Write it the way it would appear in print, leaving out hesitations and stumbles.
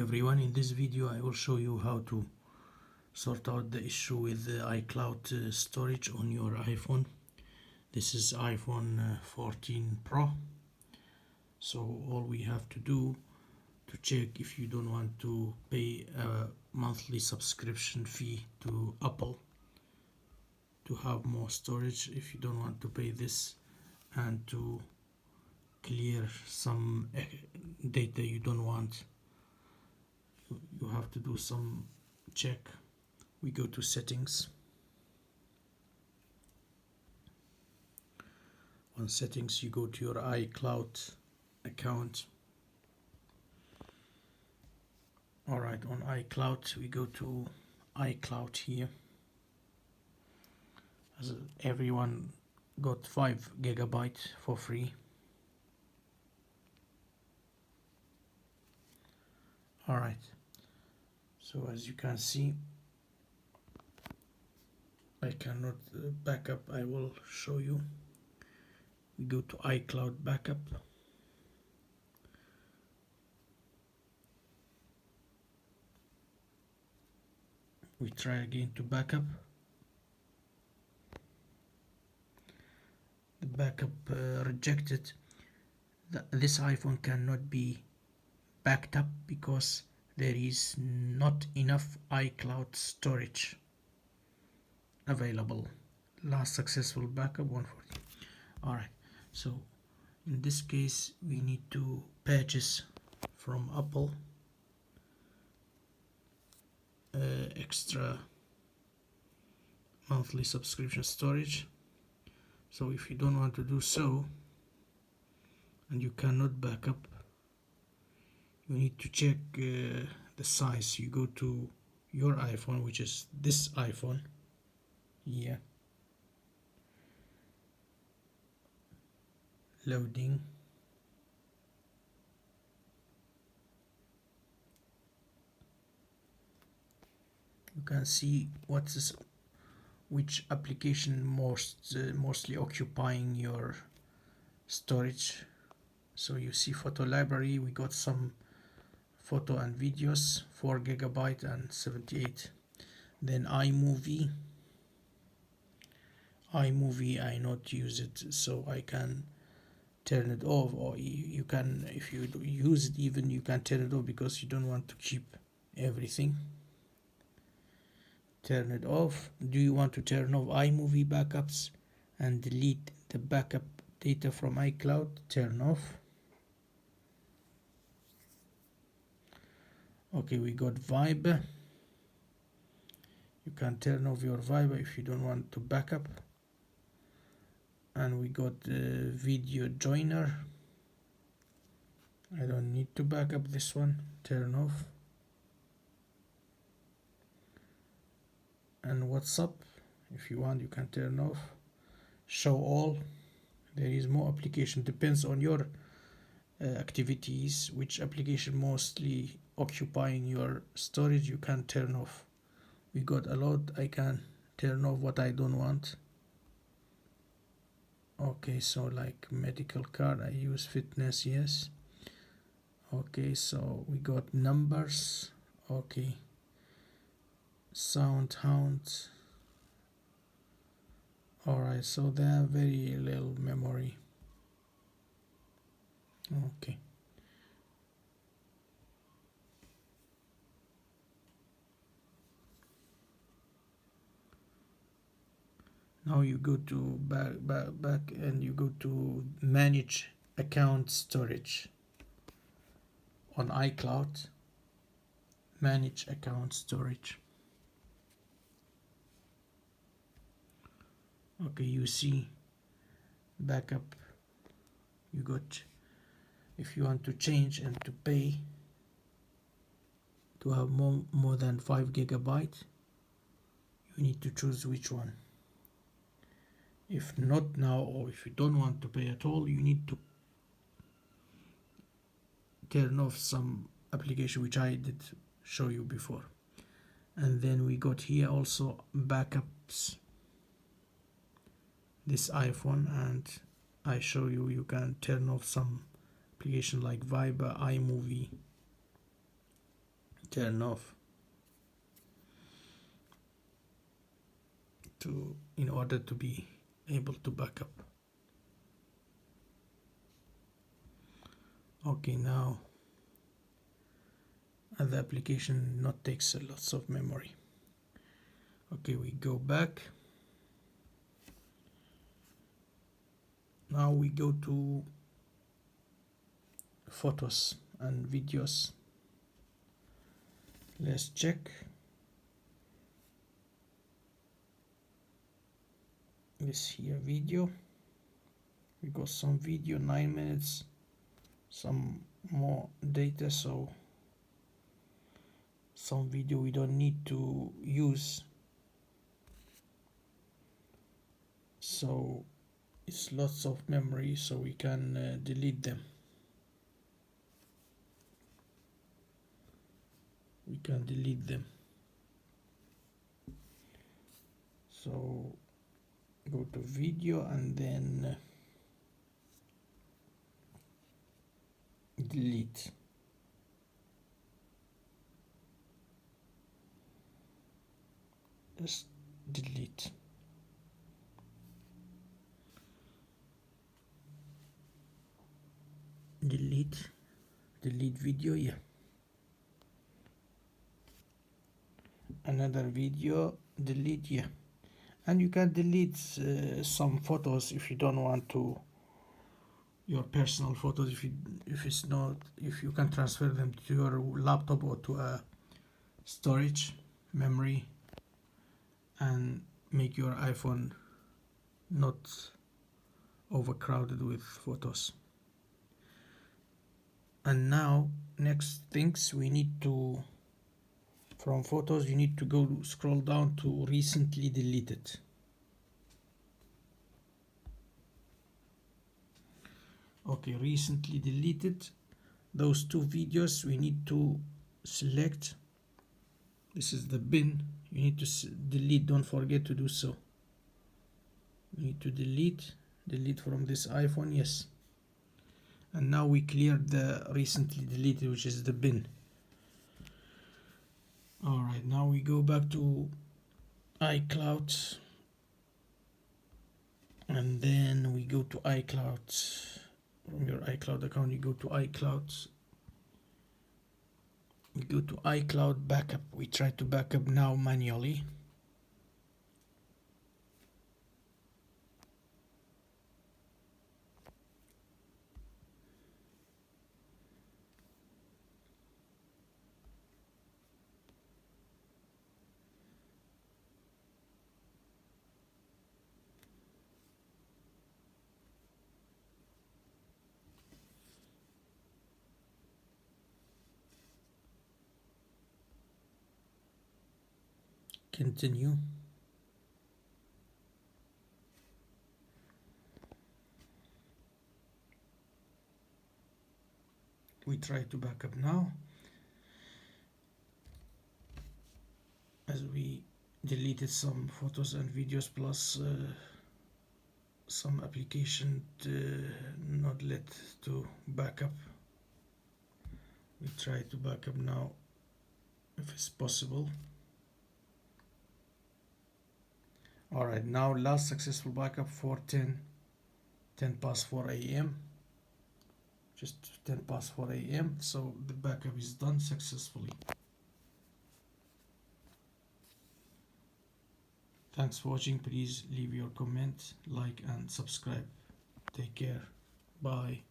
everyone. In this video I will show you how to sort out the issue with the iCloud storage on your iPhone. This is iPhone 14 Pro. So all we have to do to check if you don't want to pay a monthly subscription fee to Apple to have more storage, if you don't want to pay this, and to clear some data you don't want, you have to do some check. We go to settings. On settings you go to your iCloud account. Alright, on iCloud we go to iCloud here. As everyone got 5 GB for free. Alright, so as you can see, I cannot back up. I will show you. We go to iCloud backup. We try again to backup. The backup rejected. This iPhone cannot be backed up because there is not enough iCloud storage available. Last successful backup 140. Alright, so in this case we need to purchase from Apple extra monthly subscription storage. So if you don't want to do so and you cannot back up, you need to check the size. You go to your iPhone, which is this iPhone here. Loading. You can see which application mostly occupying your storage. So you see photo library, we got some photo and videos, 4 GB and 78. Then iMovie I not use it, so I can turn it off, or you can, if you use it, even you can turn it off because you don't want to keep everything. Turn it off. Do you want to turn off iMovie backups and delete the backup data from iCloud? Turn off. Okay, we got Viber. You can turn off your Viber if you don't want to backup. And we got video joiner. I don't need to backup this one. Turn off. And WhatsApp, if you want, you can turn off. Show all. There is more application, depends on your activities, which application mostly occupying your storage you can turn off. We got a lot. I can turn off what I don't want. Okay, so like medical card, I use fitness, yes. Okay, so we got numbers. Okay, sound hounds. Alright, so they have very little memory. Okay, now you go to back and you go to manage account storage on iCloud. Manage account storage. Okay, you see backup. You got, if you want to change and to pay to have more than 5 GB, you need to choose which one. If not now, or if you don't want to pay at all, you need to turn off some application which I did show you before. And then we got here also backups, this iPhone, and I show you, you can turn off some application like Viber, iMovie. turn off in order to be able to back up. Okay, now the application not takes lots of memory. Okay, we go back. Now we go to photos and videos. Let's check. This here video. We got some video, 9 minutes, some more data, so some video we don't need to use. So it's lots of memory, so we can delete them. We can delete them. So go to video and then delete. Just delete. Delete video, yeah. Another video, delete, yeah. And you can delete some photos if you don't want to, your personal photos, if you can transfer them to your laptop or to a storage memory and make your iPhone not overcrowded with photos. And now next things we need to, from photos you need to go scroll down to recently deleted. Okay, recently deleted, those two videos we need to select. This is the bin, you need to delete, don't forget to do so. You need to delete from this iPhone, yes. And now we cleared the recently deleted, which is the bin. Alright, now we go back to iCloud and then we go to iCloud. From your iCloud account you go to iCloud. We go to iCloud backup. We try to backup now manually. Continue. We try to backup now. As we deleted some photos and videos plus some application not let to backup. We try to backup now if it's possible. Alright, now last successful backup for 10 past 4 a.m. Just 10 past 4 a.m. So the backup is done successfully. Thanks for watching. Please leave your comment, like and subscribe. Take care. Bye.